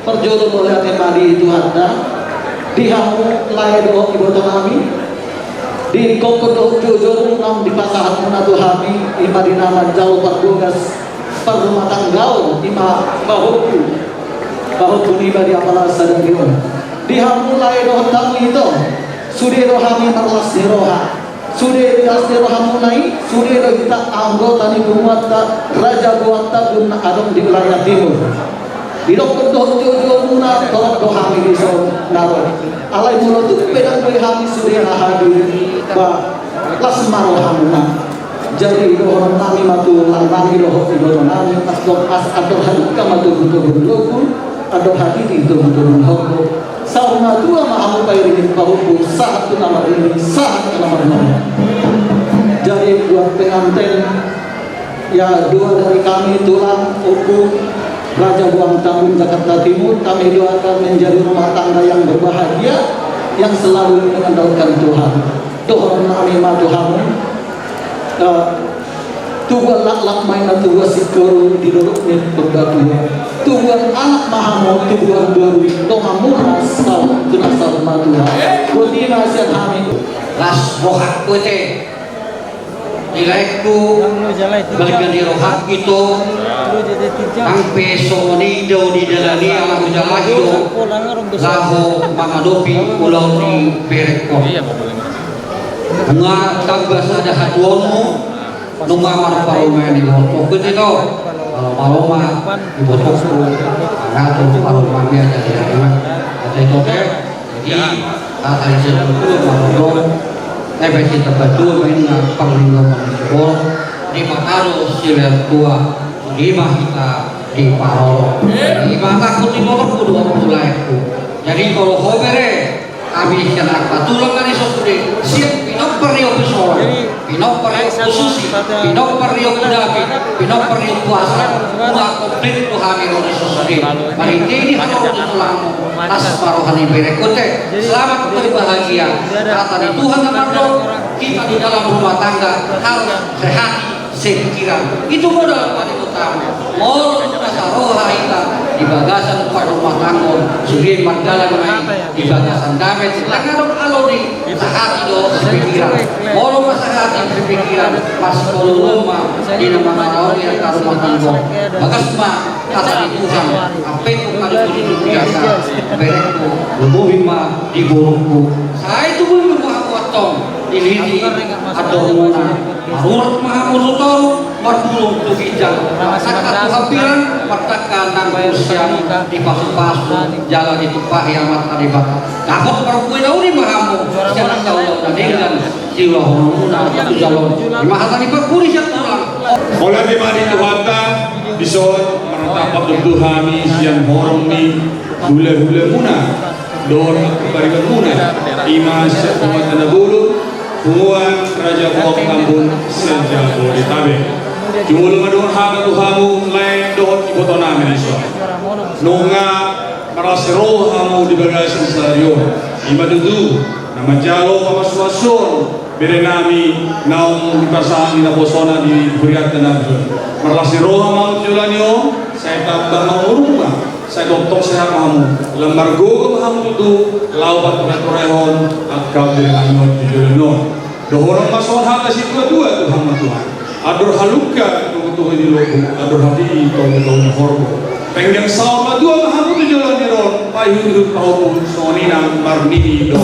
perjodoh oleh temadi Tuhan dah dihamu layak doa ibu kami di kokodo jojo nam di pasahan munadu kami ima di nama jauh pergugas perumah tanggau ima bahuku iba di apalah sadang dion dihamu layak doa kami itu sudah rohami marlas di roha sudah jas di roha munai sudah kita anggota di Buata Raja Buata guna adong di wilayah timur Idok berdoa jojo muna tolak doa kami di sana naro. Alai mulut tu pedang doa kami sudah hadir ba las maro hamuna. Jadi doa kami matu lantangi doa doa kami asdok as ador haduka matu betul betul ador hati itu betul betul. Sauna dua mahamu pairin bahuku saat nama ini saat nama ini. Jadi buat pengantin ya dua dari kami tulang uku Raja Buang Tambun Jakarta Timur, kami doakan menjadi rumah tangga yang berbahagia, yang selalu mengandalkan Tuhan. Doa kami ma Tuhan. Tuhan lak main Tuhan sikor di dorok ni berbatua. Tuhan anak mahamu Tuhan berwi. Doa murah sal kena sal ma Tuhan. Budi nasihat kami. Las rohak kote. Ilaiku balikan di rohak itu ang peso ni daw di dalani ang ujalayo laho mangadopi ulau ni pereko nga tagbas ada hatuono numamar paroma ni boto kutito paroma di boto ko nga to paroma niya jadi at ito jadi tatay sa tulo paroma efek tertentu dengan perlindungan manusia di makaro siler tua di kita di paro di mata kuti nomor kedua mulaiku jadi kalau hobere kami kena patulang kali sosudi siap pinok periuk pesora pinok periuk khususi pinok periuk kudami pinok periuk puasa buat komplit tuh kami oleh sosudi mari ini harus ditulang tas paruhan berekote selamat berbahagia kata di Tuhan kepada kita di dalam rumah tangga harus sehati sepikiran itu modal paling utama mau rasa roha kita di bagasan pak rumah tangga suri mandala di bagasan damai langarok aloni sehati do sepikiran mau sehati sepikiran pas kalau rumah di nama naon yang ke rumah tangga bagas mah kata di Tuhan apa itu kali itu biasa berekku lebih mah di burukku saya itu belum potong dilidi atau muna marurut maha murutau marulung tu bijak sakat hapiran pertakan nang usia di pasu-pasu jalan di tumpah yang mata di bakar dapat perempuan dauni mahamu jangan kau dan dengan jiwa muna itu jalan di mahatan di perpuri tulang oleh dimari Tuhan bison menetap Tuhami yang horong ni hule-hule muna dor kebarikan muna imas umat bulu Punguan Raja Buang Tambun sejak Bodetabek. Jumul ngadun haga tuhamu lain dohot iboto namin iso. Nunga marasiro hamu di bagasan stadion. Ima dudu nama jalo pamaswason bere nami naung dipasahan na bosona di buriat na marasiro hamu julanyo saya tambah mengurunga saya doktor sehat kamu lembar gogol kamu itu lawan peretorehon agak dengan non dijodoh dohorong mason hata si dua tuh kamu Tuhan adur haluka tuh di logo adur hati tuh horgo pengen sama dua kamu tuh jalan di ron payu hidup kau soni nang marni do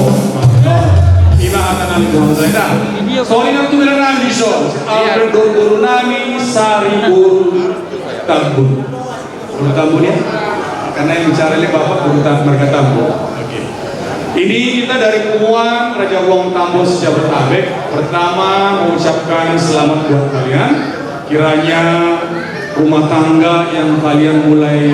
ima akan Tuhan saya soni nang tuh bilang nang diso alberdo nami saribur tambun tambun ya karena yang bicara oleh Bapak Burta Marga Tambun. Ini kita dari Punguan Raja Buang Tambun Sejabertabek. Pertama mengucapkan selamat buat kalian. Kiranya rumah tangga yang kalian mulai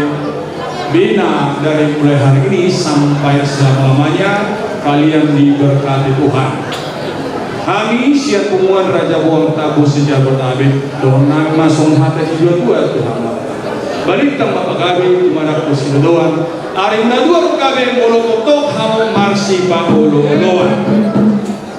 bina dari mulai hari ini sampai selama-lamanya kalian diberkati Tuhan. Kami siap Punguan Raja Buang Tambun Sejabertabek. Donang masong hati juga Tuhan. Balik tang bapak kami dimana kursi doan. Ari na dua kami molokotok hamu marsi pakoloan.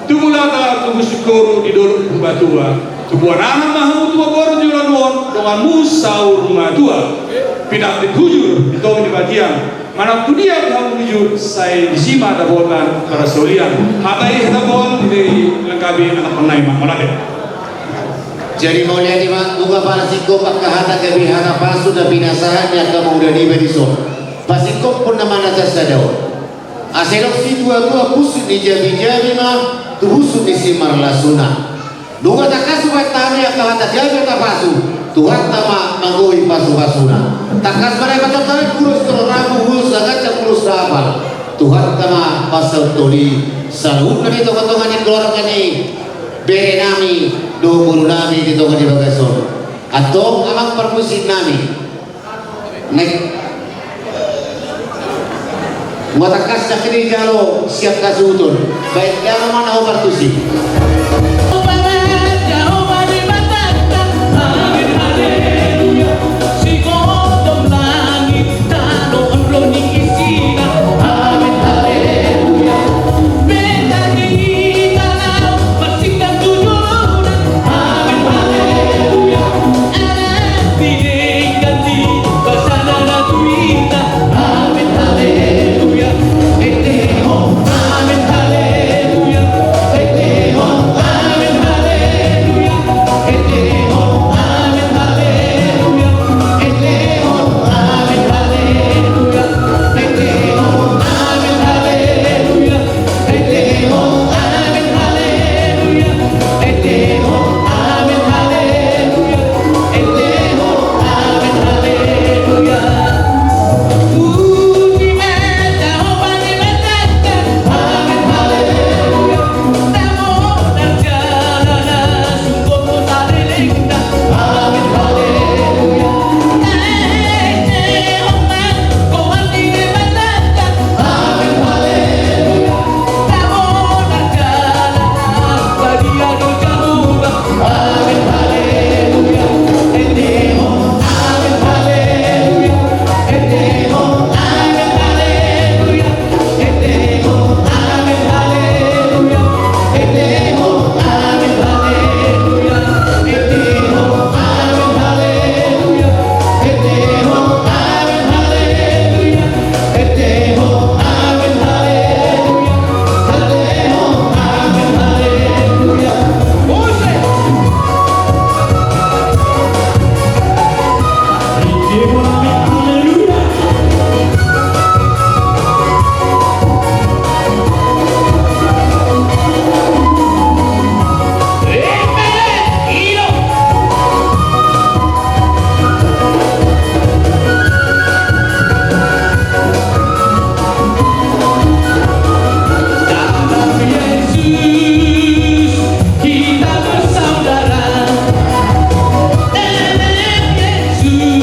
Tumulata tubuh syukuru di dulu pembatua. Tubuh anak mahu tua baru jualan won dengan musaur rumah tua. Pindah dikujur di tong di bagian. Mana dunia yang menuju saya disima dabotan para solian. Hatai hadapon di lengkapi anak penai malade. Jadi mau lihat bunga para sikop kahata kami hana pasu dan binasahan yang kamu udah di bedison. Pasikop pun nama nasa sadao. Aselok si tua busuk di jabi mah tu busuk di simar lasuna. Dunga takas buat tami yang kahata jabi tapasu. Tuhan tama mangoi pasu-pasuna. Takas mereka tarik kurus terlalu kurus sangat kurus dapal. Tuhan tama pasal toli salun kami tokotongan yang keluar kami bere nami 20 nami di toko di Bagason. Atau amang permusin nami. Nek matakas sakit kalau siap kasutun. Baik jangan mana opertusi.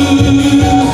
Yesus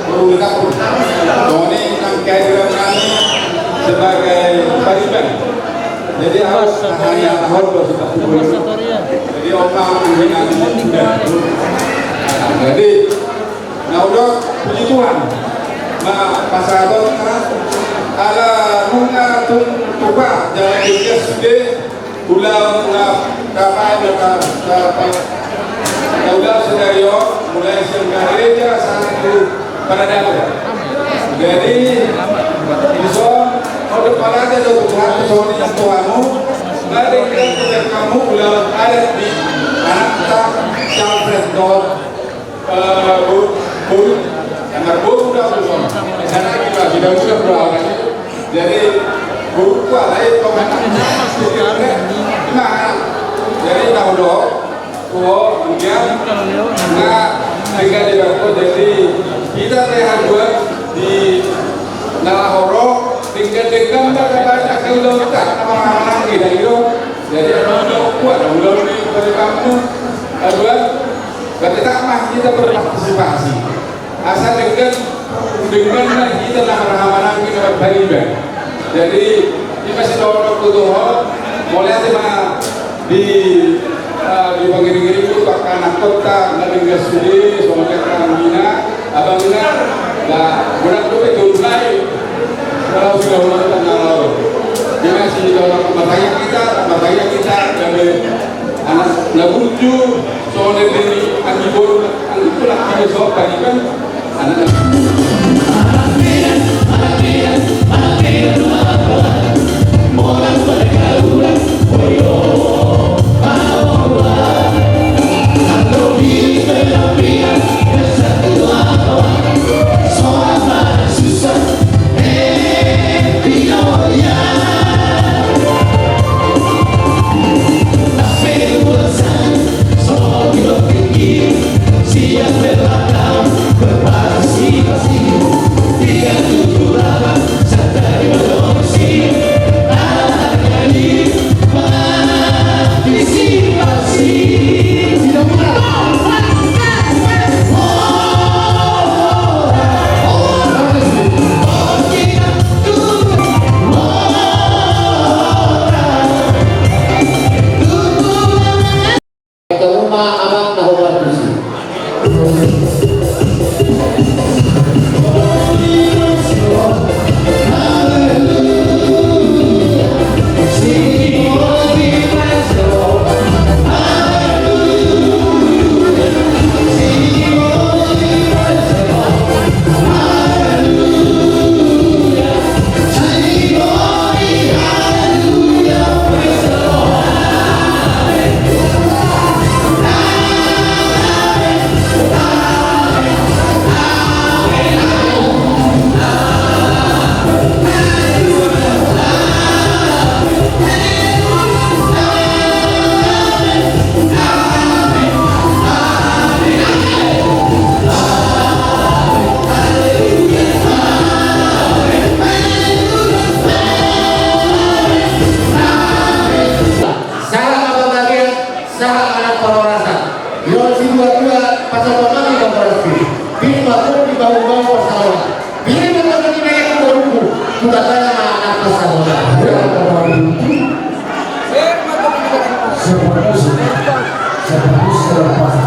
Berulang Tony nang kehadiran kami sebagai pariban. Jadi harus hanya tahun 2010. Jadi omang dengan sudah. Jadi nah udah puji Tuhan. Pasado ala nunga tun tuba jalan dia sudah ulang kapan ulang sedario mulai sebagai gereja satu pada dapur. Jadi iso kalau kepala aja do Tuhan soalnya yang Tuhanmu ada yang kamu ulang ada di anak kita yang predor anak guru udah bersama sana kita sudah berdoa. Jadi guru itu ada yang jadi tahu dong kemudian tinggal di bangku. Jadi kita rehat buat di Nalahoro tinggal banyak kalau kita nama-nama kita itu. Jadi ada kuat ulang di kamu buat ketika kita berpartisipasi asal dengan kita nama-nama kita berbagi. Jadi ini masih dorong tuh mulai di bagi-bagi itu anak kota nggak studi soalnya Mina abangnya nggak budak tuh itu mulai kalau sudah mulai tanggal dia masih dorong matanya kita dari anak laguju soalnya ini angibur lah kita soal tadi kan anak Seperti sudah pasti